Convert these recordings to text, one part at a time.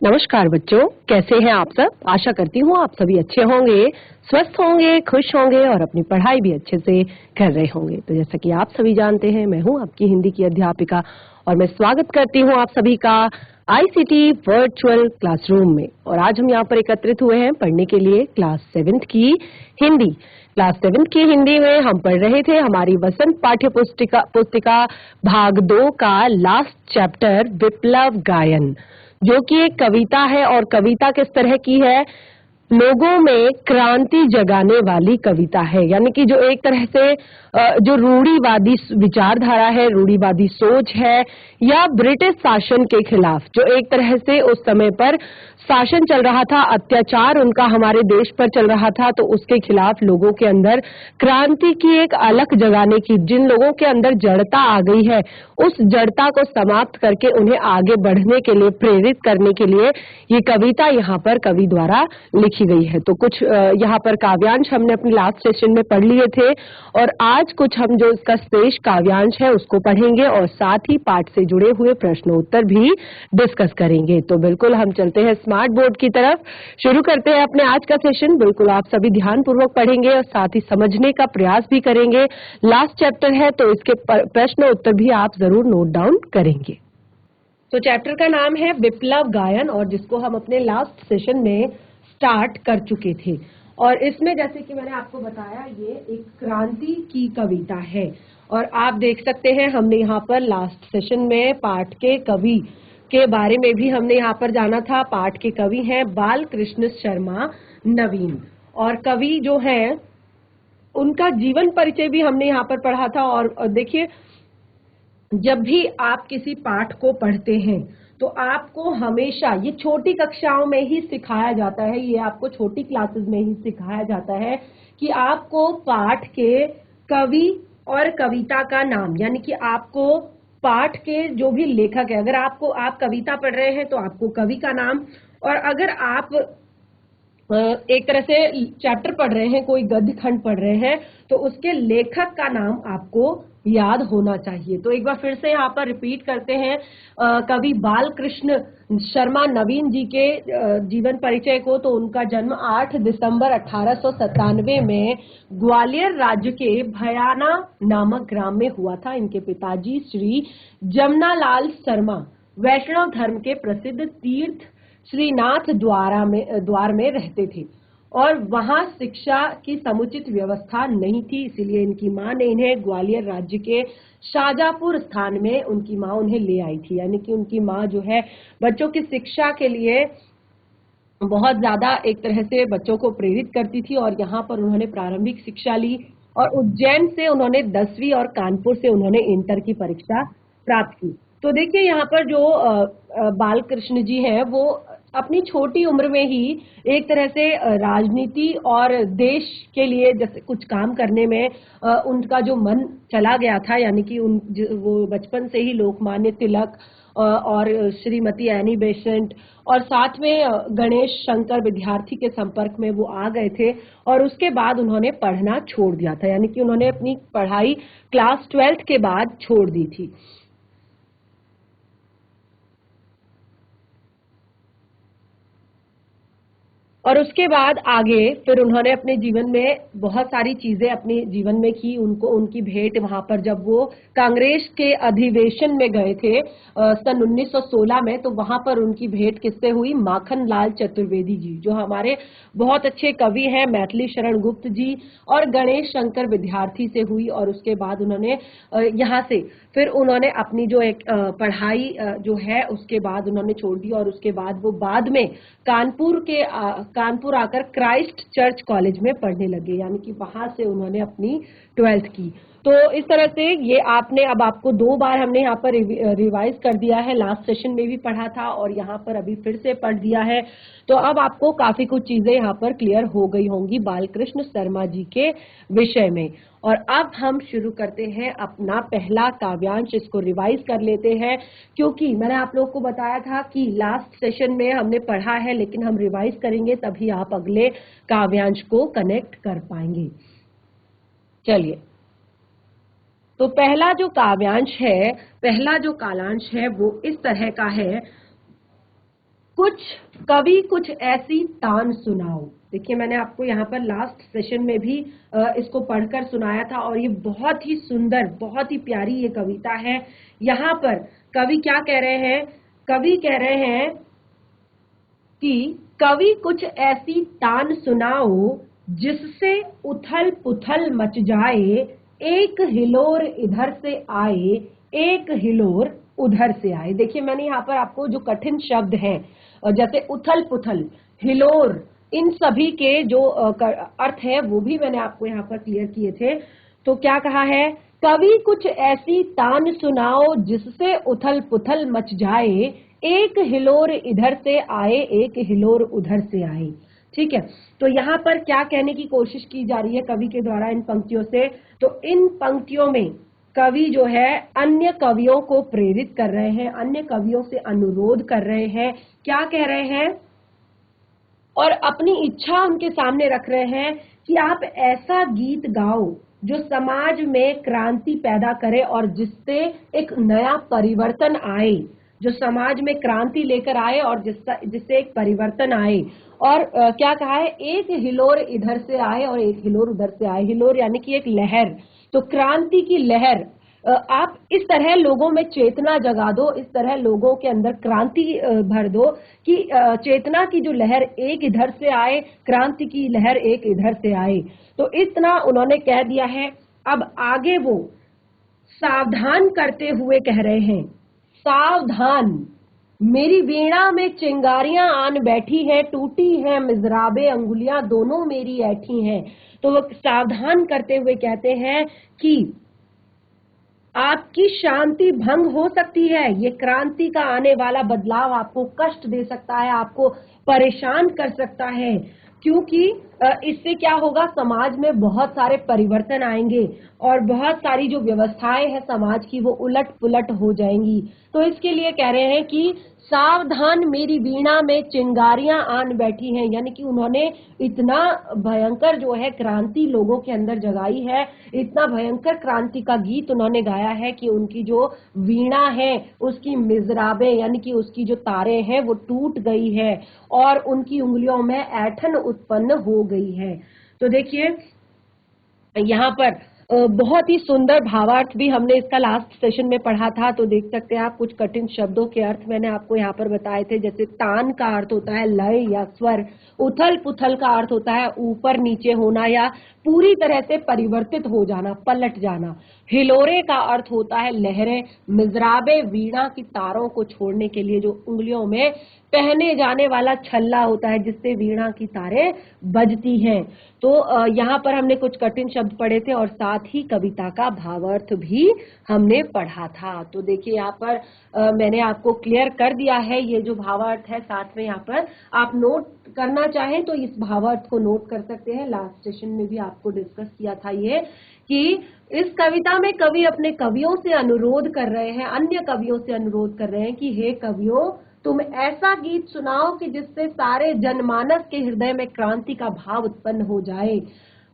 नमस्कार बच्चों, कैसे हैं आप सब। आशा करती हूँ आप सभी अच्छे होंगे, स्वस्थ होंगे, खुश होंगे और अपनी पढ़ाई भी अच्छे से कर रहे होंगे। तो जैसा कि आप सभी जानते हैं, मैं हूँ आपकी हिंदी की अध्यापिका और मैं स्वागत करती हूँ आप सभी का आईसीटी वर्चुअल क्लासरूम में। और आज हम यहाँ पर एकत्रित हुए हैं पढ़ने के लिए क्लास 7th की हिंदी। क्लास 7th की हिंदी में हम पढ़ रहे थे हमारी वसंत पाठ्य पुस्तिका भाग 2 का लास्ट चैप्टर विप्लव गायन, जो कि एक कविता है। और कविता किस तरह की है? लोगों में क्रांति जगाने वाली कविता है। यानी कि जो एक तरह से जो रूढ़िवादी विचारधारा है, रूढ़िवादी सोच है, या ब्रिटिश शासन के खिलाफ जो एक तरह से उस समय पर शासन चल रहा था, अत्याचार उनका हमारे देश पर चल रहा था, तो उसके खिलाफ लोगों के अंदर क्रांति की एक अलख जगाने की, जिन लोगों के अंदर जड़ता आ गई है, उस जड़ता को समाप्त करके उन्हें आगे बढ़ने के लिए प्रेरित करने के लिए ये कविता यहाँ पर कवि द्वारा लिखी गई है। तो कुछ यहाँ पर काव्यांश हमने अपने लास्ट सेशन में पढ़ लिए थे और आज कुछ हम जो इसका शेष काव्यांश है उसको पढ़ेंगे और साथ ही पाठ से जुड़े हुए प्रश्नोत्तर भी डिस्कस करेंगे। तो बिल्कुल हम चलते हैं स्मार्ट बोर्ड की तरफ, शुरू करते हैं अपने आज का सेशन। बिल्कुल आप सभी ध्यानपूर्वक पढ़ेंगे और साथ ही समझने का प्रयास भी करेंगे। लास्ट चैप्टर है तो इसके प्रश्न उत्तर भी आप जरूर नोट डाउन करेंगे। तो चैप्टर का नाम है विप्लव गायन, और जिसको हम अपने लास्ट सेशन में स्टार्ट कर चुके थे। और इसमें जैसे कि मैंने आपको बताया, ये एक क्रांति की कविता है। और आप देख सकते हैं हमने यहाँ पर लास्ट सेशन में पाठ के कवि के बारे में भी हमने यहाँ पर जाना था। पाठ के कवि हैं बालकृष्ण शर्मा नवीन, और कवि जो हैं उनका जीवन परिचय भी हमने यहाँ पर पढ़ा था। और देखिए, जब भी आप किसी पाठ को पढ़ते हैं तो आपको हमेशा ये छोटी कक्षाओं में ही सिखाया जाता है, ये आपको छोटी क्लासेस में ही सिखाया जाता है कि आपको पाठ के कवि और कविता का नाम, यानी कि आपको पाठ के जो भी लेखक है, अगर आप कविता पढ़ रहे हैं तो आपको कवि का नाम, और अगर आप एक तरह से चैप्टर पढ़ रहे हैं, कोई गद्य खंड पढ़ रहे हैं, तो उसके लेखक का नाम आपको याद होना चाहिए। तो एक बार फिर से यहाँ पर रिपीट करते हैं कवि बालकृष्ण शर्मा नवीन जी के जीवन परिचय को। तो उनका जन्म 8 दिसंबर 1897 में ग्वालियर राज्य के भयाना नामक ग्राम में हुआ था। इनके पिताजी श्री जमनालाल शर्मा वैष्णव धर्म के प्रसिद्ध तीर्थ श्रीनाथ द्वार में रहते थे और वहां शिक्षा की समुचित व्यवस्था नहीं थी, इसीलिए इनकी मां ने इन्हें ग्वालियर राज्य के शाजापुर स्थान में उनकी मां उन्हें ले आई थी। यानी कि उनकी मां जो है बच्चों की शिक्षा के लिए बहुत ज्यादा एक तरह से बच्चों को प्रेरित करती थी, और यहाँ पर उन्होंने प्रारंभिक शिक्षा ली और उज्जैन से उन्होंने 10वीं और कानपुर से उन्होंने इंटर की परीक्षा प्राप्त की। तो देखिए, यहाँ पर जो बालकृष्ण जी हैं वो अपनी छोटी उम्र में ही एक तरह से राजनीति और देश के लिए जैसे कुछ काम करने में उनका जो मन चला गया था। यानी कि वो बचपन से ही लोकमान्य तिलक और श्रीमती एनी बेसेंट और साथ में गणेश शंकर विद्यार्थी के संपर्क में वो आ गए थे, और उसके बाद उन्होंने पढ़ना छोड़ दिया था। यानी कि उन्होंने अपनी पढ़ाई क्लास 12th के बाद छोड़ दी थी। और उसके बाद आगे फिर उन्होंने अपने जीवन में बहुत सारी चीजें अपने जीवन में की। उनकी भेंट वहां पर जब वो कांग्रेस के अधिवेशन में गए थे सन 1916 में, तो वहां पर उनकी भेंट किससे हुई? माखन लाल चतुर्वेदी जी, जो हमारे बहुत अच्छे कवि हैं, मैथिली शरण गुप्त जी और गणेश शंकर विद्यार्थी से हुई। और उसके बाद उन्होंने यहाँ से फिर उन्होंने अपनी जो एक पढ़ाई जो है उसके बाद उन्होंने छोड़ दी, और उसके बाद वो बाद में कानपुर आकर क्राइस्ट चर्च कॉलेज में पढ़ने लगे। यानी कि वहां से उन्होंने अपनी 12th की। तो इस तरह से ये अब आपको 2 बार हमने यहाँ पर रिवाइज कर दिया है। लास्ट सेशन में भी पढ़ा था और यहाँ पर अभी फिर से पढ़ दिया है। तो अब आपको काफी कुछ चीजें यहाँ पर क्लियर हो गई होंगी बालकृष्ण शर्मा जी के विषय में। और अब हम शुरू करते हैं अपना पहला काव्यांश। इसको रिवाइज कर लेते हैं, क्योंकि मैंने आप लोगों को बताया था कि लास्ट सेशन में हमने पढ़ा है, लेकिन हम रिवाइज करेंगे तभी आप अगले काव्यांश को कनेक्ट कर पाएंगे। चलिए, तो पहला जो काव्यांश है, पहला जो कालांश है वो इस तरह का है। कवि कुछ ऐसी तान सुनाओ। देखिए मैंने आपको यहाँ पर लास्ट सेशन में भी इसको पढ़कर सुनाया था और ये बहुत ही सुंदर, बहुत ही प्यारी ये कविता है। यहाँ पर कवि क्या कह रहे हैं? कवि कह रहे हैं कि कवि कुछ ऐसी तान सुनाओ जिससे उथल पुथल मच जाए, एक हिलोर इधर से आए, एक हिलोर उधर से आए। देखिए मैंने यहाँ पर आपको जो कठिन शब्द हैं जैसे उथल पुथल, हिलोर, इन सभी के जो अर्थ है वो भी मैंने आपको यहाँ पर क्लियर किए थे। तो क्या कहा है? कवि कुछ ऐसी तान सुनाओ जिससे उथल पुथल मच जाए, एक हिलोर इधर से आए, एक हिलोर उधर से आए। ठीक है, तो यहाँ पर क्या कहने की कोशिश की जा रही है कवि के द्वारा इन पंक्तियों से? तो इन पंक्तियों में कवि जो है अन्य कवियों को प्रेरित कर रहे हैं, अन्य कवियों से अनुरोध कर रहे हैं। क्या कह रहे हैं? और अपनी इच्छा उनके सामने रख रहे हैं कि आप ऐसा गीत गाओ जो समाज में क्रांति पैदा करे और जिससे एक नया परिवर्तन आए, जो समाज में क्रांति लेकर आए और जिससे एक परिवर्तन आए। और क्या कहा है? एक हिलोर इधर से आए और एक हिलोर उधर से आए। हिलोर यानी कि एक लहर, तो क्रांति की लहर। आप इस तरह लोगों में चेतना जगा दो, इस तरह लोगों के अंदर क्रांति भर दो कि चेतना की जो लहर एक इधर से आए, क्रांति की लहर एक इधर से आए। तो इतना उन्होंने कह दिया है। अब आगे वो सावधान करते हुए कह रहे हैं, सावधान मेरी वीणा में चिंगारियां आन बैठी है, टूटी है मिजराबे अंगुलियां दोनों मेरी ऐठी हैं। तो वो सावधान करते हुए कहते हैं कि आपकी शांति भंग हो सकती है, ये क्रांति का आने वाला बदलाव आपको कष्ट दे सकता है, आपको परेशान कर सकता है, क्योंकि इससे क्या होगा? समाज में बहुत सारे परिवर्तन आएंगे और बहुत सारी जो व्यवस्थाएं हैं समाज की वो उलट पुलट हो जाएंगी। तो इसके लिए कह रहे हैं कि सावधान मेरी वीणा में चिंगारियां आन बैठी हैं, यानी कि उन्होंने इतना भयंकर जो है क्रांति लोगों के अंदर जगाई है, इतना भयंकर क्रांति का गीत उन्होंने गाया है कि उनकी जो वीणा है उसकी मिजराबे यानी कि उसकी जो तारें हैं वो टूट गई है और उनकी उंगलियों में ऐंठन उत्पन्न हो गई है। तो देखिए यहाँ पर बहुत ही सुंदर भावार्थ भी हमने इसका लास्ट सेशन में पढ़ा था। तो देख सकते हैं आप, कुछ कठिन शब्दों के अर्थ मैंने आपको यहाँ पर बताए थे। जैसे तान का अर्थ होता है लय या स्वर, उथल पुथल का अर्थ होता है ऊपर नीचे होना या पूरी तरह से परिवर्तित हो जाना, पलट जाना। हिलोरे का अर्थ होता है लहरें, मिजराबे वीणा की तारों को छोड़ने के लिए जो उंगलियों में पहने जाने वाला छल्ला होता है जिससे वीणा की तारें बजती हैं। तो यहाँ पर हमने कुछ कठिन शब्द पढ़े थे और साथ ही कविता का भावार्थ भी हमने पढ़ा था। तो देखिए यहाँ पर मैंने आपको क्लियर कर दिया है ये जो भावार्थ है। साथ में यहाँ पर आप नोट करना चाहें तो इस भावार्थ को नोट कर सकते हैं। लास्ट सेशन में भी आपको डिस्कस किया था ये कि इस कविता में कवि अपने कवियों से अनुरोध कर रहे हैं, अन्य कवियों से अनुरोध कर रहे हैं कि हे कवियों, तुम ऐसा गीत सुनाओ कि जिससे सारे जनमानस के हृदय में क्रांति का भाव उत्पन्न हो जाए।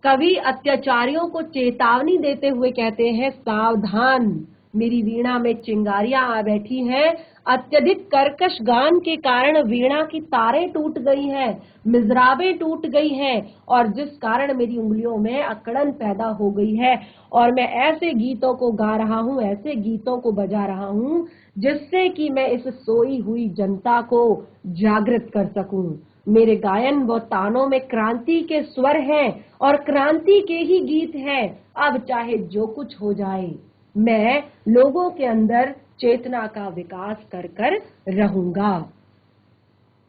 कवि अत्याचारियों को चेतावनी देते हुए कहते हैं, सावधान मेरी वीणा में चिंगारियां आ बैठी हैं, अत्यधिक कर्कश गान के कारण वीणा की तारें टूट गई हैं, मिजराबें टूट गई हैं और जिस कारण मेरी उंगलियों में अकड़न पैदा हो गई है और मैं ऐसे गीतों को गा रहा हूँ, ऐसे गीतों को बजा रहा हूँ जिससे कि मैं इस सोई हुई जनता को जागृत कर सकूं। मेरे गायन व तानों में क्रांति के स्वर हैं और क्रांति के ही गीत हैं। अब चाहे जो कुछ हो जाए, मैं लोगों के अंदर चेतना का विकास कर कर रहूंगा।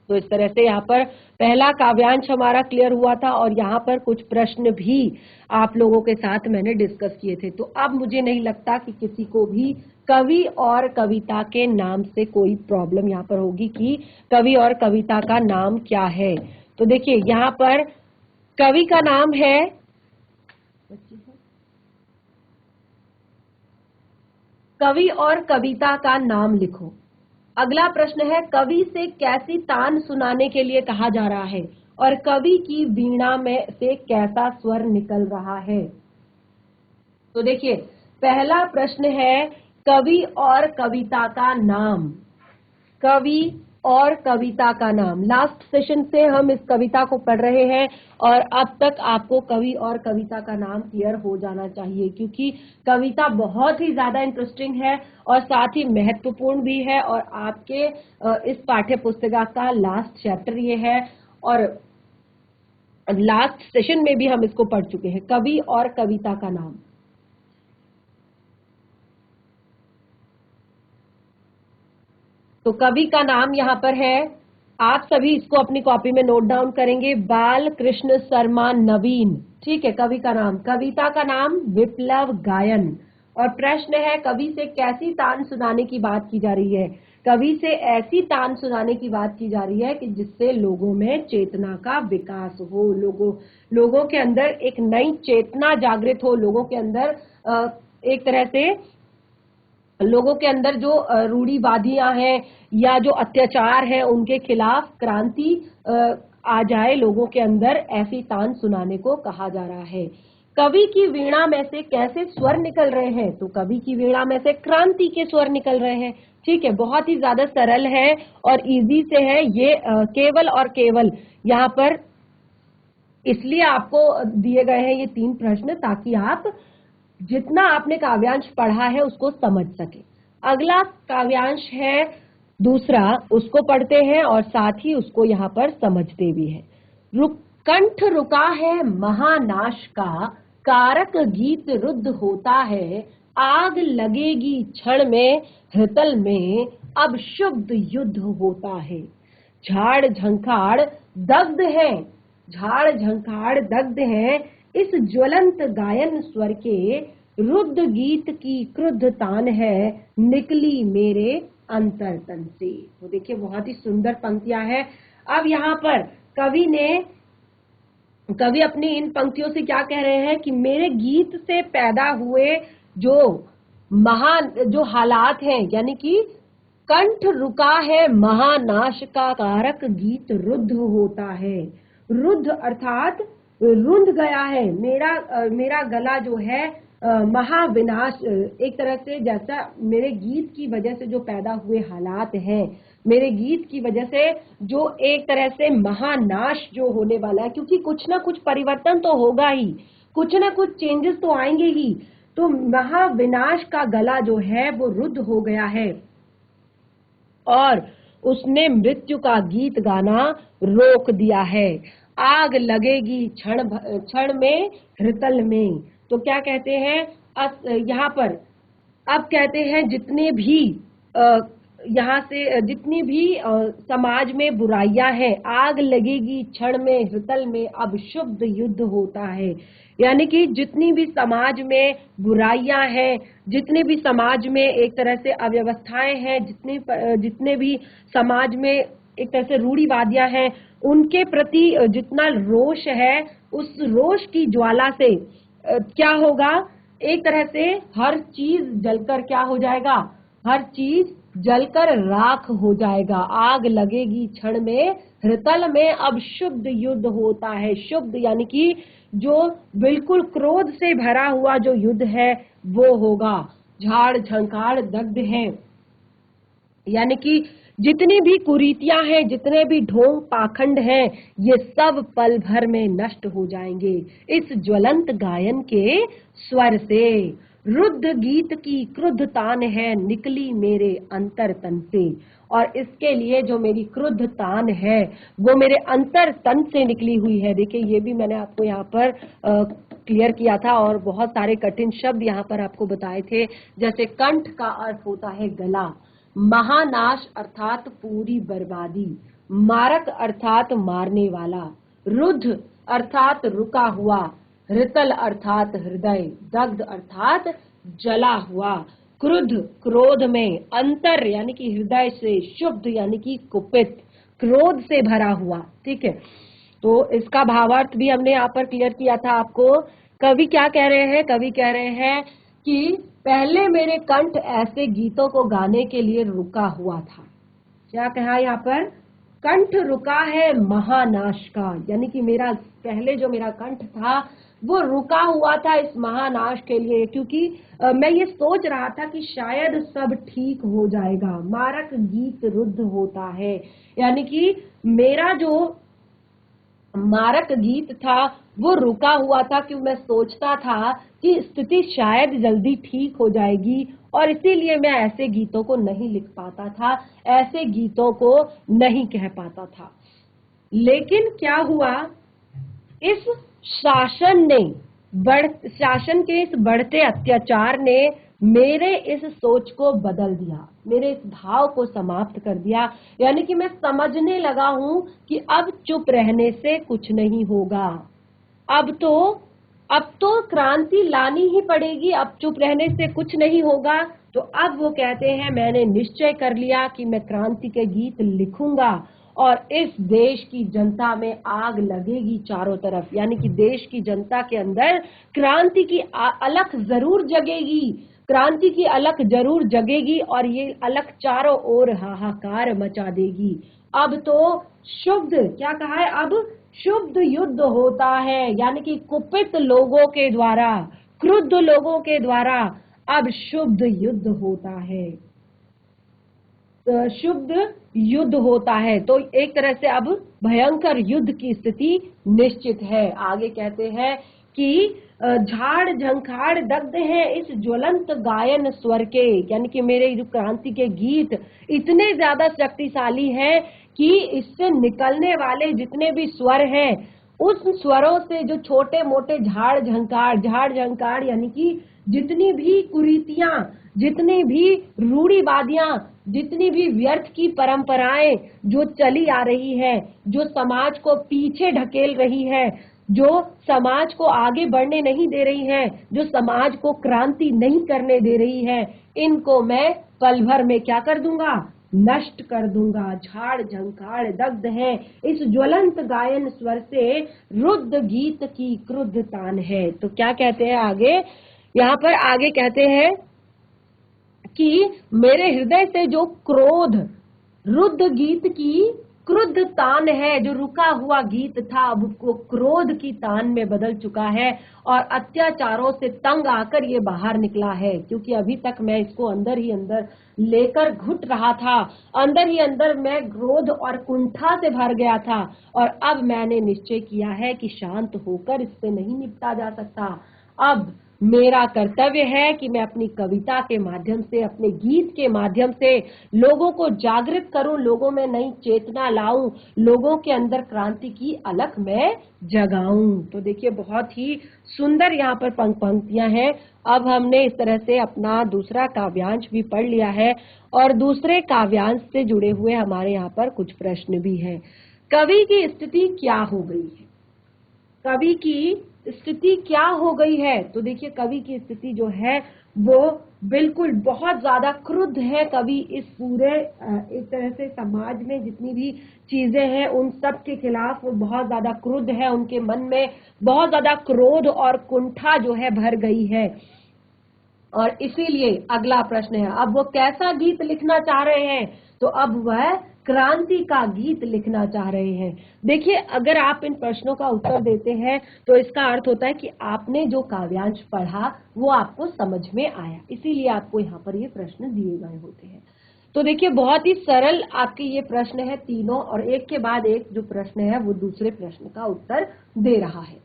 तो इस तरह से यहाँ पर पहला काव्यांश हमारा क्लियर हुआ था और यहाँ पर कुछ प्रश्न भी आप लोगों के साथ मैंने डिस्कस किए थे। तो अब मुझे नहीं लगता कि किसी को भी कवि और कविता के नाम से कोई प्रॉब्लम यहाँ पर होगी कि कवि और कविता का नाम क्या है। तो देखिए यहाँ पर कवि का नाम है, कवि और कविता का नाम लिखो। अगला प्रश्न है, कवि से कैसी तान सुनाने के लिए कहा जा रहा है और कवि की वीणा में से कैसा स्वर निकल रहा है। तो देखिए पहला प्रश्न है, कवि और कविता का नाम। कवि और कविता का नाम। लास्ट सेशन से हम इस कविता को पढ़ रहे हैं और अब तक आपको कवि और कविता का नाम क्लियर हो जाना चाहिए, क्योंकि कविता बहुत ही ज्यादा इंटरेस्टिंग है और साथ ही महत्वपूर्ण भी है और आपके इस पाठ्य पुस्तिका का लास्ट चैप्टर ये है और लास्ट सेशन में भी हम इसको पढ़ चुके हैं, कवि और कविता का नाम। तो कवि का नाम यहाँ पर है, आप सभी इसको अपनी कॉपी में नोट डाउन करेंगे, बाल कृष्ण शर्मा नवीन। ठीक है, कवि का नाम। कविता का नाम विप्लव गायन। और प्रश्न है, कवि से कैसी तान सुनाने की बात की जा रही है? कवि से ऐसी तान सुनाने की बात की जा रही है कि जिससे लोगों में चेतना का विकास हो, लोगों के अंदर एक नई चेतना जागृत हो, लोगों के अंदर एक तरह से लोगों के अंदर जो रूढ़िवादियां हैं या जो अत्याचार है उनके खिलाफ क्रांति आ जाए लोगों के अंदर, ऐसी तान सुनाने को कहा जा रहा है। कवि की वीणा में से कैसे स्वर निकल रहे हैं? तो कवि की वीणा में से क्रांति के स्वर निकल रहे हैं। ठीक है, बहुत ही ज्यादा सरल है और इजी से है ये। केवल और केवल यहाँ पर इसलिए आपको दिए गए हैं ये 3 प्रश्न ताकि आप जितना आपने काव्यांश पढ़ा है उसको समझ सके। अगला काव्यांश है दूसरा, उसको पढ़ते हैं और साथ ही उसको यहाँ पर समझते भी हैं। कंठ रुका है महानाश का, कारक गीत रुद्ध होता है, आग लगेगी क्षण में हृतल में, अब शुद्ध युद्ध होता है। झाड़ झंखाड़ दग्ध है, झाड़ झंखाड़ दग्ध है, इस ज्वलंत गायन स्वर के, रुद्ध गीत की क्रुद्ध तान है, निकली मेरे अंतरतन से। तो देखिए बहुत ही सुंदर पंक्तियां हैं। अब यहाँ पर कवि अपनी इन पंक्तियों से क्या कह रहे हैं कि मेरे गीत से पैदा हुए जो हालात हैं, यानी कि कंठ रुका है महानाश का, कारक गीत रुद्ध होता है। रुद्ध अर्थात रुंध गया है, मेरा गला जो है महाविनाश, एक तरह से जैसा मेरे गीत की वजह से जो पैदा हुए हालात हैं, मेरे गीत की वजह से जो एक तरह से महानाश जो होने वाला है, क्योंकि कुछ ना कुछ परिवर्तन तो होगा ही, कुछ ना कुछ चेंजेस तो आएंगे ही, तो महाविनाश का गला जो है वो रुद्ध हो गया है और उसने मृत्यु का गीत गाना रोक दिया है। आग लगेगी क्षण में हृतल में। तो क्या कहते हैं यहाँ पर? अब कहते हैं जितने भी यहाँ से जितनी भी समाज में बुराइयां हैं, आग लगेगी क्षण में हृतल में, अब शुद्ध युद्ध होता है। यानी कि जितनी भी समाज में बुराइयां हैं, जितने भी समाज में एक तरह से अव्यवस्थाएं हैं, जितने भी समाज में एक तरह से रूढ़िवादियां हैं, उनके प्रति जितना रोष है, उस रोष की ज्वाला से क्या होगा? एक तरह से हर चीज जलकर क्या हो जाएगा? हर चीज जलकर राख हो जाएगा। आग लगेगी क्षण में हृतल में, अब शुद्ध युद्ध होता है। शुद्ध यानी कि जो बिल्कुल क्रोध से भरा हुआ जो युद्ध है वो होगा। झाड़ झंखाड़ दग्ध है, यानी कि जितनी भी कुरीतियां हैं, जितने भी ढोंग पाखंड हैं, ये सब पल भर में नष्ट हो जाएंगे इस ज्वलंत गायन के स्वर से। रुद्ध गीत की क्रुद्ध तान है, निकली मेरे अंतर तन से। और इसके लिए जो मेरी क्रुद्ध तान है वो मेरे अंतर तन से निकली हुई है। देखिए ये भी मैंने आपको यहाँ पर क्लियर किया था और बहुत सारे कठिन शब्द यहाँ पर आपको बताए थे। जैसे कंठ का अर्थ होता है गला, महानाश अर्थात पूरी बर्बादी, मारक अर्थात मारने वाला, रुद्ध अर्थात रुका हुआ, हृतल अर्थात हृदय, दग्ध अर्थात जला हुआ, क्रुद्ध क्रोध में, अंतर यानी कि हृदय से, शुद्ध यानी कि कुपित, क्रोध से भरा हुआ। ठीक है, तो इसका भावार्थ भी हमने यहाँ पर क्लियर किया था आपको। कवि क्या कह रहे हैं? कवि कह रहे हैं कि पहले मेरे कंठ ऐसे गीतों को गाने के लिए रुका हुआ था। क्या कहा यहाँ पर? कंठ रुका है महानाश का, यानी कि मेरा पहले जो मेरा कंठ था वो रुका हुआ था इस महानाश के लिए, क्योंकि मैं ये सोच रहा था कि शायद सब ठीक हो जाएगा। मारक गीत रुद्ध होता है, यानी कि मेरा जो मारक गीत था वो रुका हुआ था, क्योंकि मैं सोचता था कि स्थिति शायद जल्दी ठीक हो जाएगी, और इसीलिए मैं ऐसे गीतों को नहीं लिख पाता था, ऐसे गीतों को नहीं कह पाता था। लेकिन क्या हुआ, इस शासन के इस बढ़ते अत्याचार ने मेरे इस सोच को बदल दिया, मेरे इस भाव को समाप्त कर दिया। यानी कि मैं समझने लगा हूं कि अब चुप रहने से कुछ नहीं होगा, अब तो क्रांति लानी ही पड़ेगी, अब चुप रहने से कुछ नहीं होगा। तो अब वो कहते हैं मैंने निश्चय कर लिया कि मैं क्रांति के गीत लिखूंगा, और इस देश की जनता में आग लगेगी चारों तरफ, यानी कि देश की जनता के अंदर क्रांति की अलख जरूर जगेगी, क्रांति की अलख जरूर जगेगी, और ये अलख चारों ओर हाहाकार मचा देगी। अब तो शुद्ध, क्या कहा है, अब शुद्ध युद्ध होता है, यानी कि कुपित लोगों के द्वारा, क्रुद्ध लोगों के द्वारा अब शुद्ध युद्ध होता है, तो शुद्ध युद्ध होता है। तो एक तरह से अब भयंकर युद्ध की स्थिति निश्चित है। आगे कहते हैं कि झाड़ झंखाड़ दग्ध है इस ज्वलंत गायन स्वर के, यानी कि मेरे जो क्रांति के गीत इतने ज्यादा शक्तिशाली हैं कि इससे निकलने वाले जितने भी स्वर हैं, उस स्वरों से जो छोटे मोटे झाड़ झंकार यानी कि जितनी भी कुरीतियां, जितनी भी रूढ़िवादियां, जितनी भी व्यर्थ की परंपराएं जो चली आ रही है, जो समाज को पीछे ढकेल रही है, जो समाज को आगे बढ़ने नहीं दे रही है, जो समाज को क्रांति नहीं करने दे रही है, इनको मैं पल भर में क्या कर दूंगा, नष्ट कर दूंगा। झाड़ झंखाड़ दग्ध है इस ज्वलंत गायन स्वर से रुद्ध गीत की क्रुद्ध तान है। तो क्या कहते हैं आगे, यहाँ पर आगे कहते हैं कि मेरे हृदय से जो क्रोध, रुद्ध गीत की क्रुद्ध तान है, जो रुका हुआ गीत था अब वो क्रोध की तान में बदल चुका है, और अत्याचारों से तंग आकर ये बाहर निकला है, क्योंकि अभी तक मैं इसको अंदर ही अंदर लेकर घुट रहा था, अंदर ही अंदर मैं क्रोध और कुंठा से भर गया था, और अब मैंने निश्चय किया है कि शांत होकर इससे नहीं निपटा जा सकता। अब मेरा कर्तव्य है कि मैं अपनी कविता के माध्यम से, अपने गीत के माध्यम से लोगों को जागृत करूं, लोगों में नई चेतना लाऊं, लोगों के अंदर क्रांति की अलख मैं जगाऊं। तो देखिए बहुत ही सुंदर यहाँ पर पंक्तियां हैं। अब हमने इस तरह से अपना दूसरा काव्यांश भी पढ़ लिया है, और दूसरे काव्यांश से जुड़े हुए हमारे यहाँ पर कुछ प्रश्न भी हैं। कवि की स्थिति क्या हो गई है, कवि की स्थिति क्या हो गई है? तो देखिए कवि की स्थिति जो है वो बिल्कुल बहुत ज्यादा क्रुद्ध है। कवि इस पूरे एक तरह से समाज में जितनी भी चीजें हैं उन सब के खिलाफ वो बहुत ज्यादा क्रुद्ध है, उनके मन में बहुत ज्यादा क्रोध और कुंठा जो है भर गई है। और इसीलिए अगला प्रश्न है, अब वो कैसा गीत लिखना चाह रहे हैं? तो अब वह क्रांति का गीत लिखना चाह रहे हैं। देखिए अगर आप इन प्रश्नों का उत्तर देते हैं तो इसका अर्थ होता है कि आपने जो काव्यांश पढ़ा वो आपको समझ में आया, इसीलिए आपको यहाँ पर ये प्रश्न दिए गए होते हैं। तो देखिए बहुत ही सरल आपके ये प्रश्न है तीनों, और एक के बाद एक जो प्रश्न है वो दूसरे प्रश्न का उत्तर दे रहा है,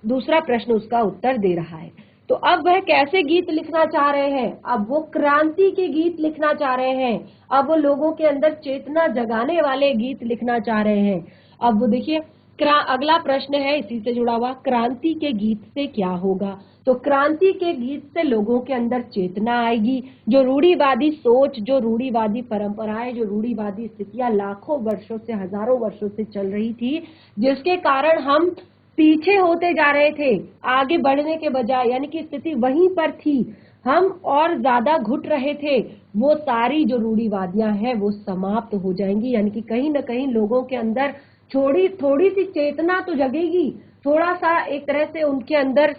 दूसरा प्रश्न उसका उत्तर दे रहा है। तो अब वह कैसे गीत लिखना चाह रहे हैं? अब वो क्रांति के गीत लिखना चाह रहे हैं, अब वो लोगों के अंदर चेतना जगाने वाले गीत लिखना चाह रहे हैं। अब वो देखिए अगला प्रश्न है इसी से जुड़ा हुआ, क्रांति के गीत से क्या होगा? तो क्रांति के गीत से लोगों के अंदर चेतना आएगी, जो रूढ़िवादी सोच, जो रूढ़िवादी परंपराएं, जो रूढ़िवादी स्थितियां लाखों वर्षों से, हजारों वर्षों से चल रही थी, जिसके कारण हम पीछे होते जा रहे थे आगे बढ़ने के बजाय, यानी कि स्थिति वहीं पर थी, हम और ज्यादा घुट रहे थे, वो सारी जो रूढ़िवादियां हैं वो समाप्त हो जाएंगी। यानी कि कहीं ना कहीं लोगों के अंदर थोड़ी सी चेतना तो जगेगी, थोड़ा सा एक तरह से उनके अंदर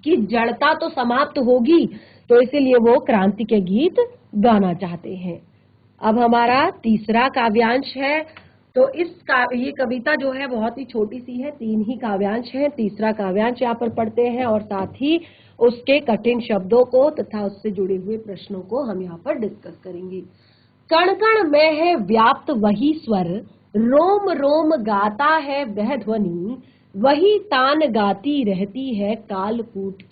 की जड़ता तो समाप्त होगी। तो इसीलिए वो क्रांति के गीत गाना चाहते हैं। अब हमारा तीसरा काव्यांश है, तो ये कविता जो है बहुत ही छोटी सी है, 3 ही काव्यांश हैं। तीसरा काव्यांश यहाँ पर पढ़ते हैं और साथ ही उसके कठिन शब्दों को तथा उससे जुड़े हुए प्रश्नों को हम यहाँ पर डिस्कस करेंगे। कण कण में है व्याप्त वही स्वर, रोम रोम गाता है वह ध्वनि, वही तान गाती रहती है कालकूट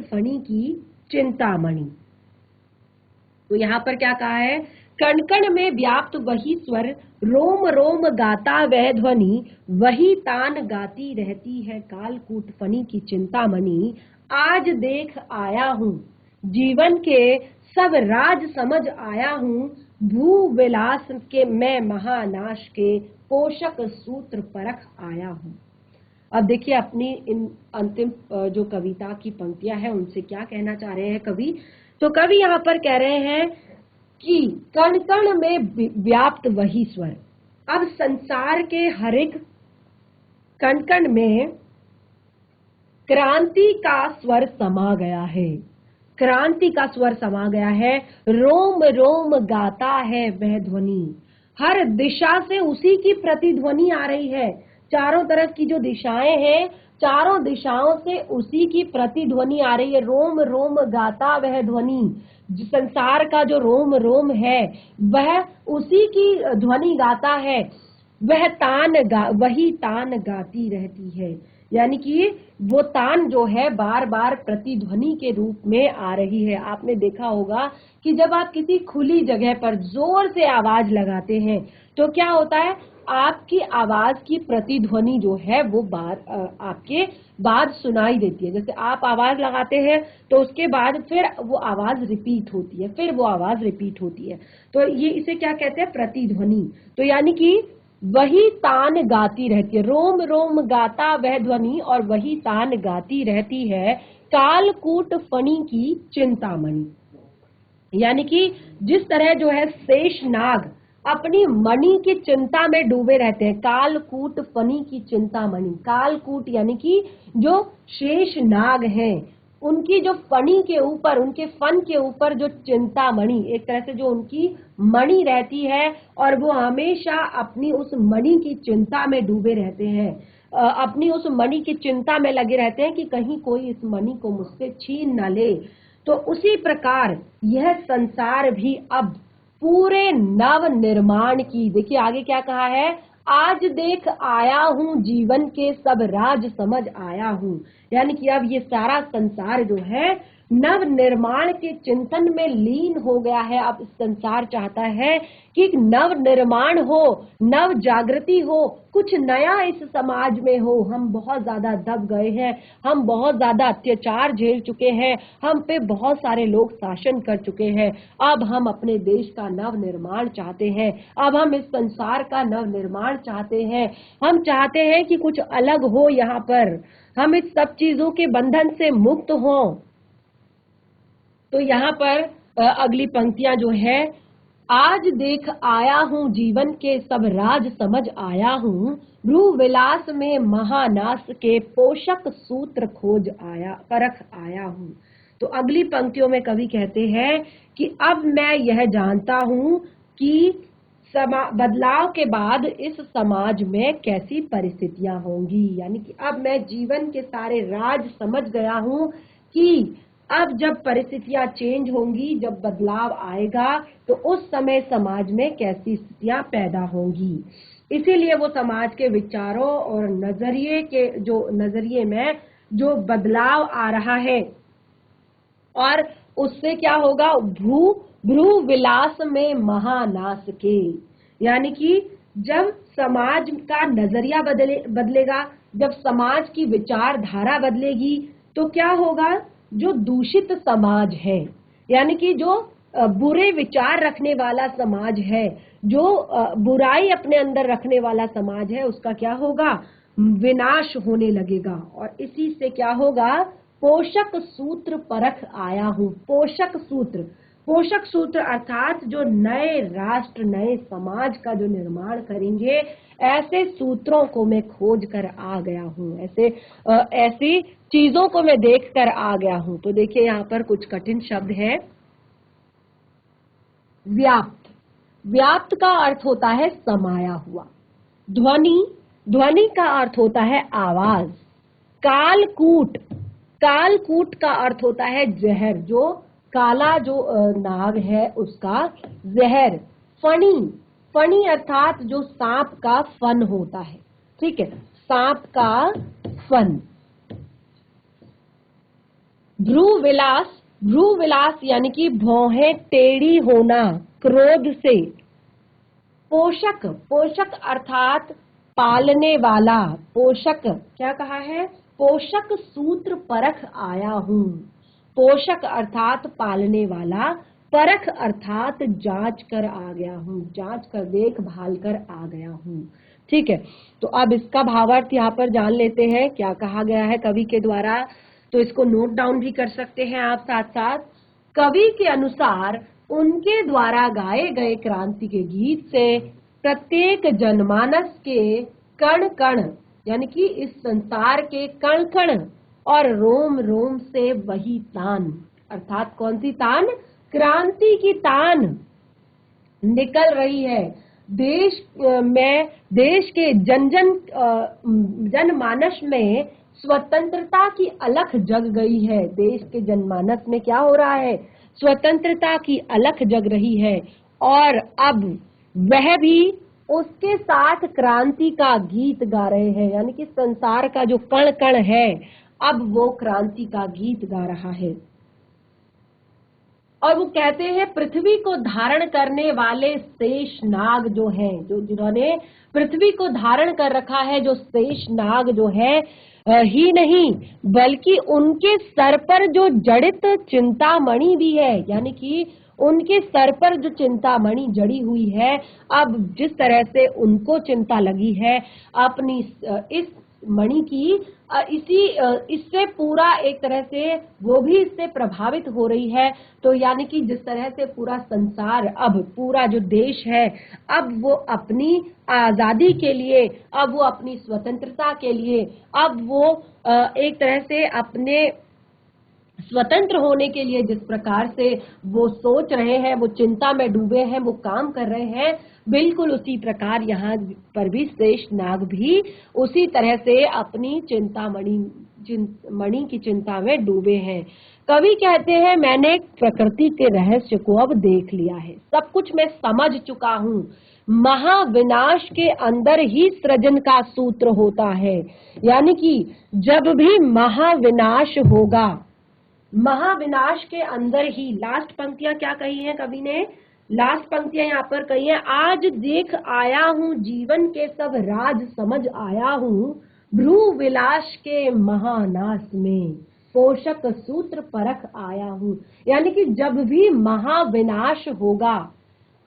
फणी की चिंतामणि। तो यहाँ पर क्या कहा है, कण कण में व्याप्त वही स्वर, रोम रोम गाता वह ध्वनि, वही तान गाती रहती है कालकूट फणी की चिंतामणि। आज देख आया हूँ जीवन के सब राज समझ आया हूँ, भू विलास के मैं महानाश के पोषक सूत्र परख आया हूँ। अब देखिए अपनी इन अंतिम जो कविता की पंक्तियां हैं उनसे क्या कहना चाह रहे हैं कवि। तो कवि यहाँ पर कह रहे हैं कि कण कण में व्याप्त वही स्वर। अब संसार के हर एक कण कण में क्रांति का स्वर समा गया है, क्रांति का स्वर समा गया है। रोम रोम गाता है वह ध्वनि, हर दिशा से उसी की प्रतिध्वनि आ रही है। चारों तरफ की जो दिशाएं हैं, चारों दिशाओं से उसी की प्रतिध्वनि आ रही है। रोम रोम गाता वह ध्वनि, संसार का जो रोम रोम है वह उसी की ध्वनि गाता है। वही तान गाती रहती है, यानी कि वो तान जो है बार बार प्रतिध्वनि के रूप में आ रही है। आपने देखा होगा कि जब आप किसी खुली जगह पर जोर से आवाज लगाते हैं तो क्या होता है, आपकी आवाज की प्रतिध्वनि जो है वो आपके बाद सुनाई देती है। जैसे आप आवाज लगाते हैं तो उसके बाद फिर वो आवाज रिपीट होती है, फिर वो आवाज रिपीट होती है। तो ये इसे क्या कहते हैं, प्रतिध्वनि। तो यानी कि वही तान गाती रहती है, रोम रोम गाता वह ध्वनि और वही तान गाती रहती है कालकूट फणी की चिंतामणि। यानी कि जिस तरह जो है शेष नाग अपनी मणि की चिंता में डूबे रहते हैं, कालकूट फणी की चिंतामणि। कालकूट यानी कि जो शेष नाग हैं उनकी जो फणी के ऊपर, उनके फन के ऊपर जो चिंतामणि, एक तरह से जो उनकी मणि रहती है और वो हमेशा अपनी उस मणि की चिंता में डूबे रहते हैं, अपनी उस मणि की चिंता में लगे रहते हैं कि कहीं कोई इस मणि को मुझसे छीन न ले। तो उसी प्रकार यह संसार भी अब पूरे नव निर्माण की, देखिए आगे क्या कहा है, आज देख आया हूं जीवन के सब राज समझ आया हूं। यानी कि अब ये सारा संसार जो है नव निर्माण के चिंतन में लीन हो गया है। अब संसार चाहता है कि नव निर्माण हो, नव जागृति हो, कुछ नया इस समाज में हो। हम बहुत ज्यादा दब गए हैं, हम बहुत ज्यादा अत्याचार झेल चुके हैं, हम पे बहुत सारे लोग शासन कर चुके हैं। अब हम अपने देश का नव निर्माण चाहते हैं, अब हम इस संसार का नव निर्माण चाहते हैं। हम चाहते हैं कि कुछ अलग हो, यहाँ पर हम इस सब चीजों के बंधन से मुक्त हों। तो यहाँ पर अगली पंक्तियां जो है, आज देख आया हूँ जीवन के सब राज समझ आया हूँ, भ्रू विलास में महानाश के पोषक सूत्र परख आया हूँ। तो अगली पंक्तियों में कवि कहते हैं कि अब मैं यह जानता हूँ कि बदलाव के बाद इस समाज में कैसी परिस्थितियां होंगी। यानी कि अब मैं जीवन के सारे राज समझ गया हूँ कि अब जब परिस्थितियां चेंज होंगी, जब बदलाव आएगा तो उस समय समाज में कैसी स्थितियां पैदा होंगी। इसीलिए वो समाज के विचारों और नजरिए में जो बदलाव आ रहा है और उससे क्या होगा, भ्रू विलास में महानाश के, यानी कि जब समाज का नजरिया बदलेगा, जब समाज की विचारधारा बदलेगी तो क्या होगा, जो दूषित समाज है, यानी कि जो बुरे विचार रखने वाला समाज है, जो बुराई अपने अंदर रखने वाला समाज है, उसका क्या होगा, विनाश होने लगेगा। और इसी से क्या होगा, पोषक सूत्र परख आया हूं। पोषक सूत्र अर्थात जो नए राष्ट्र, नए समाज का जो निर्माण करेंगे, ऐसे सूत्रों को मैं खोज कर आ गया हूँ, ऐसी चीजों को मैं देख कर आ गया हूँ। तो देखिए यहाँ पर कुछ कठिन शब्द है। व्याप्त का अर्थ होता है समाया हुआ। ध्वनि, ध्वनि का अर्थ होता है आवाज। कालकूट, कालकूट का अर्थ होता है जहर, जो काला जो नाग है उसका जहर। फणी, फणी अर्थात जो सांप का फन होता है, ठीक है, सांप का फन। भ्रूविलास, भ्रूविलास यानी कि भौहें टेढ़ी होना क्रोध से। पोषक, पोषक अर्थात पालने वाला। पोषक क्या कहा है? पोषक सूत्र परख आया हूं। पोषक अर्थात पालने वाला, परख अर्थात जांच कर आ गया हूं, जांच कर देखभाल कर आ गया हूं। ठीक है, तो अब इसका भावार्थ यहाँ पर जान लेते हैं क्या कहा गया है कवि के द्वारा। तो इसको नोट डाउन भी कर सकते हैं आप साथ साथ। कवि के अनुसार उनके द्वारा गाए गए क्रांति के गीत से प्रत्येक जनमानस के कण कण, यानी कि इस संसार के कण कण और रोम रोम से वही तान, अर्थात कौन सी तान? क्रांति की तान निकल रही है। देश में, देश के जन जन जनमानस में स्वतंत्रता की अलख जग गई है। देश के जनमानस में क्या हो रहा है? स्वतंत्रता की अलख जग रही है, और अब वह भी उसके साथ क्रांति का गीत गा रहे हैं, यानी कि संसार का जो कण कण है अब वो क्रांति का गीत गा रहा है। और वो कहते हैं पृथ्वी को धारण करने वाले शेष नाग जो हैं, जो जिन्होंने पृथ्वी को धारण कर रखा है, जो शेष नाग जो है ही नहीं बल्कि उनके सर पर जो जड़ित चिंतामणि भी है, यानी कि उनके सर पर जो चिंतामणि जड़ी हुई है, अब जिस तरह से उनको चिंता लगी है अपनी इस मणि की, इससे पूरा एक तरह से वो भी इससे प्रभावित हो रही है। तो यानी कि जिस तरह से पूरा संसार, अब पूरा जो देश है, अब वो अपनी आजादी के लिए, अब वो अपनी स्वतंत्रता के लिए, अब वो एक तरह से अपने स्वतंत्र होने के लिए जिस प्रकार से वो सोच रहे हैं, वो चिंता में डूबे हैं, वो काम कर रहे हैं, बिल्कुल उसी प्रकार यहाँ पर भी शेष नाग भी उसी तरह से अपनी मणि की चिंता में डूबे हैं। कवि कहते हैं मैंने प्रकृति के रहस्य को अब देख लिया है, सब कुछ मैं समझ चुका हूँ। महाविनाश के अंदर ही सृजन का सूत्र होता है, यानी कि जब भी महाविनाश होगा, महाविनाश के अंदर ही, लास्ट पंक्तियां क्या कही हैं कवि ने? लास्ट पंक्तियां यहाँ पर कही है, आज देख आया हूँ जीवन के सब राज समझ आया हूँ, भ्रू विलास के महानाश में पोषक सूत्र परख आया हूँ। यानी कि जब भी महाविनाश होगा,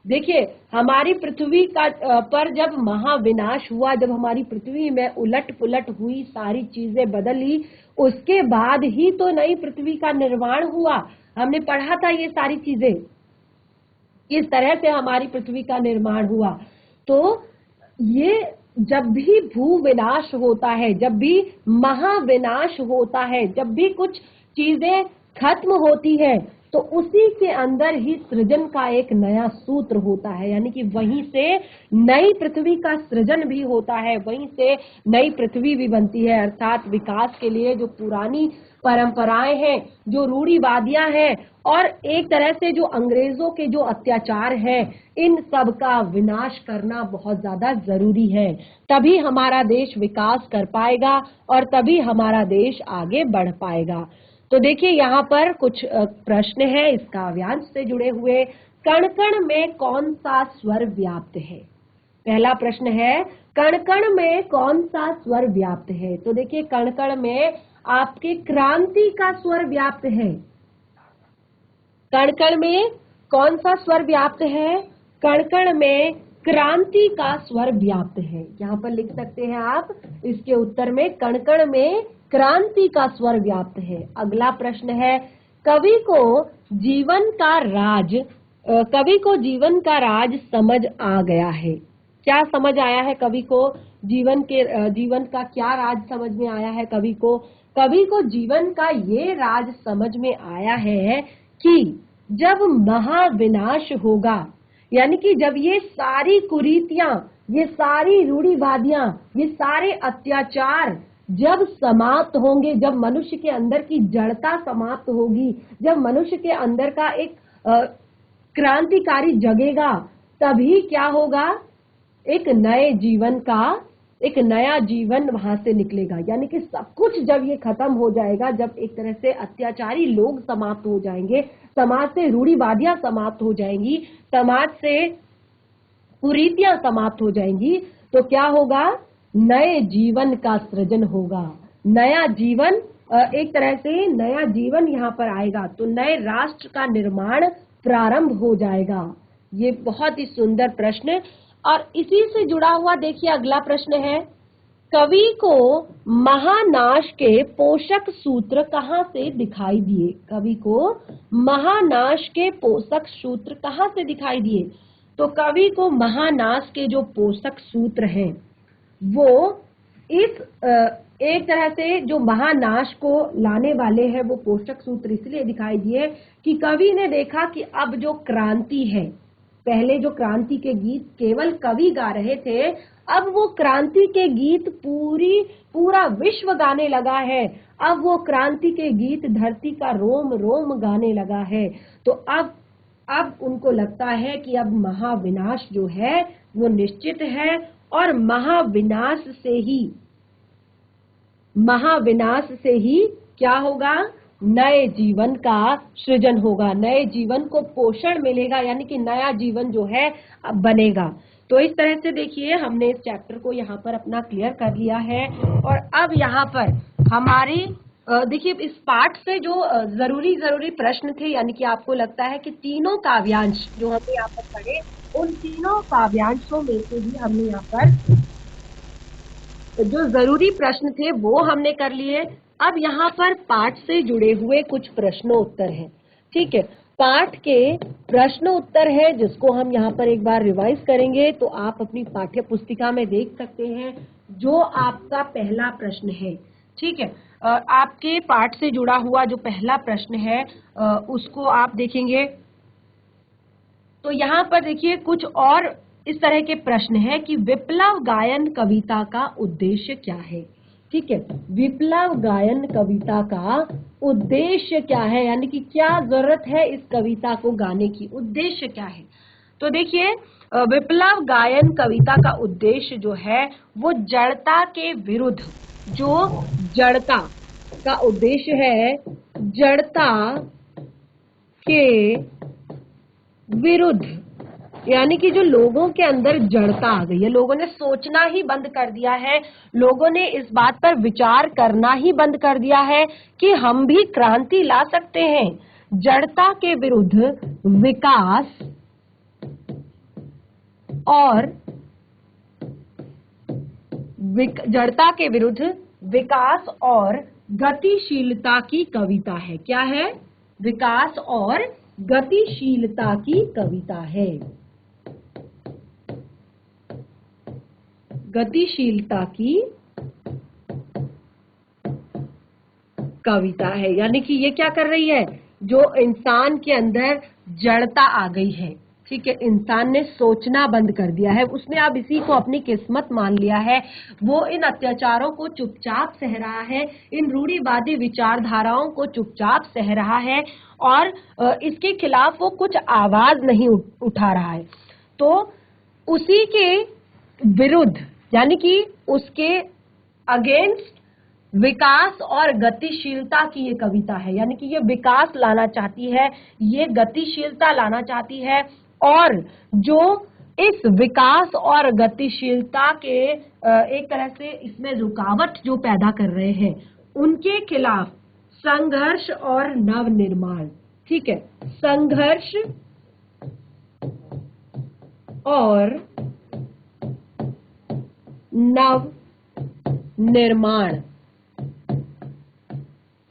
देखिए हमारी पृथ्वी का पर जब महाविनाश हुआ, जब हमारी पृथ्वी में उलट पुलट हुई, सारी चीजें बदली, उसके बाद ही तो नई पृथ्वी का निर्माण हुआ। हमने पढ़ा था ये सारी चीजें, किस तरह से हमारी पृथ्वी का निर्माण हुआ। तो ये जब भी भू विनाश होता है, जब भी महाविनाश होता है, जब भी कुछ चीजें खत्म होती है, तो उसी के अंदर ही सृजन का एक नया सूत्र होता है, यानी कि वहीं से नई पृथ्वी का सृजन भी होता है, वहीं से नई पृथ्वी भी बनती है। अर्थात विकास के लिए जो पुरानी परंपराएं हैं, जो रूढ़िवादियां हैं, और एक तरह से जो अंग्रेजों के जो अत्याचार है, इन सब का विनाश करना बहुत ज्यादा जरूरी है। तभी हमारा देश विकास कर पाएगा और तभी हमारा देश आगे बढ़ पाएगा। तो देखिए यहाँ पर कुछ प्रश्न है इस काव्यांश से जुड़े हुए। कण कण में कौन सा स्वर व्याप्त है? पहला प्रश्न है, कण कण में कौन सा स्वर व्याप्त है? तो देखिए कण कण में आपके क्रांति का स्वर व्याप्त है। कण कण में कौन सा स्वर व्याप्त है? कण कण में क्रांति का स्वर व्याप्त है। यहाँ पर लिख सकते हैं आप इसके उत्तर में, कण कण में क्रांति का स्वर व्याप्त है। अगला प्रश्न है, कवि को जीवन का राज समझ आ गया है। क्या समझ आया है कवि को? जीवन का क्या राज समझ में आया है कवि को? कवि को जीवन का ये राज समझ में आया है कि जब महाविनाश होगा, यानी कि जब ये सारी कुरीतियां, ये सारी रूढ़िवादियां, ये सारे अत्याचार जब समाप्त होंगे, जब मनुष्य के अंदर की जड़ता समाप्त होगी, जब मनुष्य के अंदर का एक क्रांतिकारी जगेगा, तभी क्या होगा, एक नए जीवन का, एक नया जीवन वहां से निकलेगा। यानी कि सब कुछ जब ये खत्म हो जाएगा, जब एक तरह से अत्याचारी लोग समाप्त हो जाएंगे, समाज से रूढ़िवादियां समाप्त हो जाएंगी, समाज से कुरीतियां समाप्त हो जाएंगी, तो क्या होगा, नए जीवन का सृजन होगा। नया जीवन, एक तरह से नया जीवन यहाँ पर आएगा, तो नए राष्ट्र का निर्माण प्रारंभ हो जाएगा। ये बहुत ही सुंदर प्रश्न। और इसी से जुड़ा हुआ देखिए अगला प्रश्न है, कवि को महानाश के पोषक सूत्र कहाँ से दिखाई दिए? कवि को महानाश के पोषक सूत्र कहाँ से दिखाई दिए? तो कवि को महानाश के जो पोषक सूत्र हैं वो इस एक तरह से जो महानाश को लाने वाले हैं वो पोषक सूत्र इसलिए दिखाई दिए कि कवि ने देखा कि अब जो क्रांति है, पहले जो क्रांति के गीत केवल कवि गा रहे थे, अब वो क्रांति के गीत पूरा विश्व गाने लगा है। अब वो क्रांति के गीत धरती का रोम रोम गाने लगा है। तो अब उनको लगता है कि अब महाविनाश जो है वो निश्चित है, और महाविनाश से ही क्या होगा, नए जीवन का सृजन होगा, नए जीवन को पोषण मिलेगा, यानी कि नया जीवन जो है अब बनेगा। तो इस तरह से देखिए हमने इस चैप्टर को यहाँ पर अपना क्लियर कर लिया है। और अब यहाँ पर हमारी देखिए इस पाठ से जो जरूरी प्रश्न थे, यानी कि आपको लगता है कि तीनों काव्यांश जो हमने यहाँ पर पढ़े, उन तीनों काव्यांशों में से भी हमने यहाँ पर जो जरूरी प्रश्न थे वो हमने कर लिए। अब यहाँ पर पाठ से जुड़े हुए कुछ प्रश्नोत्तर हैं, ठीक है। पाठ के प्रश्न उत्तर है जिसको हम यहाँ पर एक बार रिवाइज करेंगे। तो आप अपनी पाठ्य पुस्तिका में देख सकते हैं जो आपका पहला प्रश्न है, ठीक है। आपके पाठ से जुड़ा हुआ जो पहला प्रश्न है उसको आप देखेंगे। तो यहाँ पर देखिए कुछ और इस तरह के प्रश्न है कि विप्लव गायन कविता का उद्देश्य क्या है, ठीक है। विप्लव गायन कविता का उद्देश्य क्या है, यानी कि क्या जरूरत है इस कविता को गाने की, उद्देश्य क्या है। तो देखिए विप्लव गायन कविता का उद्देश्य जो है वो जड़ता के विरुद्ध, जो जड़ता का उद्देश्य है, जड़ता के विरुद्ध, यानी कि जो लोगों के अंदर जड़ता आ गई है, लोगों ने सोचना ही बंद कर दिया है, लोगों ने इस बात पर विचार करना ही बंद कर दिया है कि हम भी क्रांति ला सकते हैं। जड़ता के विरुद्ध विकास और जड़ता के विरुद्ध विकास और गतिशीलता की कविता है। क्या है? विकास और गतिशीलता की कविता है। गतिशीलता की कविता है, यानी कि ये क्या कर रही है, जो इंसान के अंदर जड़ता आ गई है, ठीक है, इंसान ने सोचना बंद कर दिया है, उसने अब इसी को अपनी किस्मत मान लिया है, वो इन अत्याचारों को चुपचाप सह रहा है, इन रूढ़िवादी विचारधाराओं को चुपचाप सह रहा है और इसके खिलाफ वो कुछ आवाज नहीं उठा रहा है। तो उसी के विरुद्ध, यानी कि उसके अगेंस्ट विकास और गतिशीलता की ये कविता है, यानी कि ये विकास लाना चाहती है, ये गतिशीलता लाना चाहती है, और जो इस विकास और गतिशीलता के एक तरह से इसमें रुकावट जो पैदा कर रहे हैं उनके खिलाफ संघर्ष और नवनिर्माण, ठीक है, संघर्ष और नव निर्माण,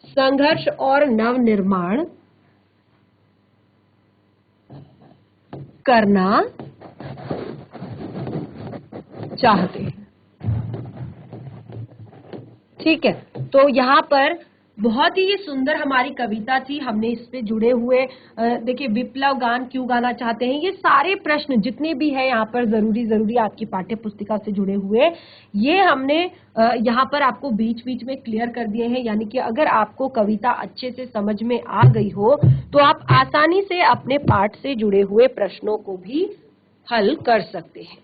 संघर्ष और नव निर्माण करना चाहते हैं, ठीक है। तो यहाँ पर बहुत ही ये सुंदर हमारी कविता थी। हमने इससे जुड़े हुए देखिए, विप्लव गान क्यों गाना चाहते हैं, ये सारे प्रश्न जितने भी हैं यहाँ पर जरूरी आपकी पाठ्य पुस्तिका से जुड़े हुए, ये हमने यहाँ पर आपको बीच बीच में क्लियर कर दिए हैं। यानी कि अगर आपको कविता अच्छे से समझ में आ गई हो तो आप आसानी से अपने पाठ से जुड़े हुए प्रश्नों को भी हल कर सकते हैं।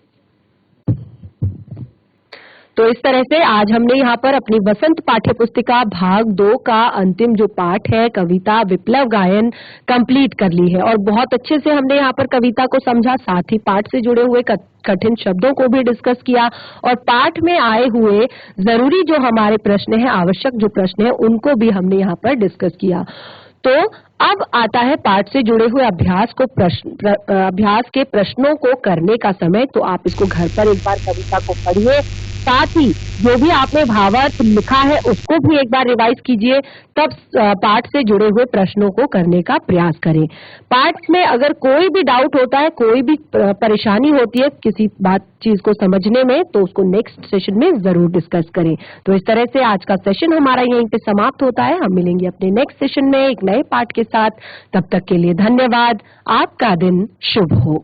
तो इस तरह से आज हमने यहाँ पर अपनी वसंत पाठ्य पुस्तिका भाग 2 का अंतिम जो पाठ है कविता विप्लव गायन कंप्लीट कर ली है, और बहुत अच्छे से हमने यहाँ पर कविता को समझा, साथ ही पाठ से जुड़े हुए कठिन शब्दों को भी डिस्कस किया, और पाठ में आए हुए जरूरी जो हमारे प्रश्न हैं, आवश्यक जो प्रश्न हैं, उनको भी हमने यहाँ पर डिस्कस किया। तो अब आता है पाठ से जुड़े हुए अभ्यास के प्रश्नों को करने का समय। तो आप इसको घर पर एक बार कविता को पढ़िए, साथ ही जो भी आपने भावार्थ लिखा है उसको भी एक बार रिवाइज कीजिए, तब पाठ से जुड़े हुए प्रश्नों को करने का प्रयास करें। पाठ में अगर कोई भी डाउट होता है, कोई भी परेशानी होती है किसी चीज को समझने में, तो उसको नेक्स्ट सेशन में जरूर डिस्कस करें। तो इस तरह से आज का सेशन हमारा यहीं पे समाप्त होता है। हम मिलेंगे अपने नेक्स्ट सेशन में एक नए पाठ के साथ। तब तक के लिए धन्यवाद। आपका दिन शुभ हो।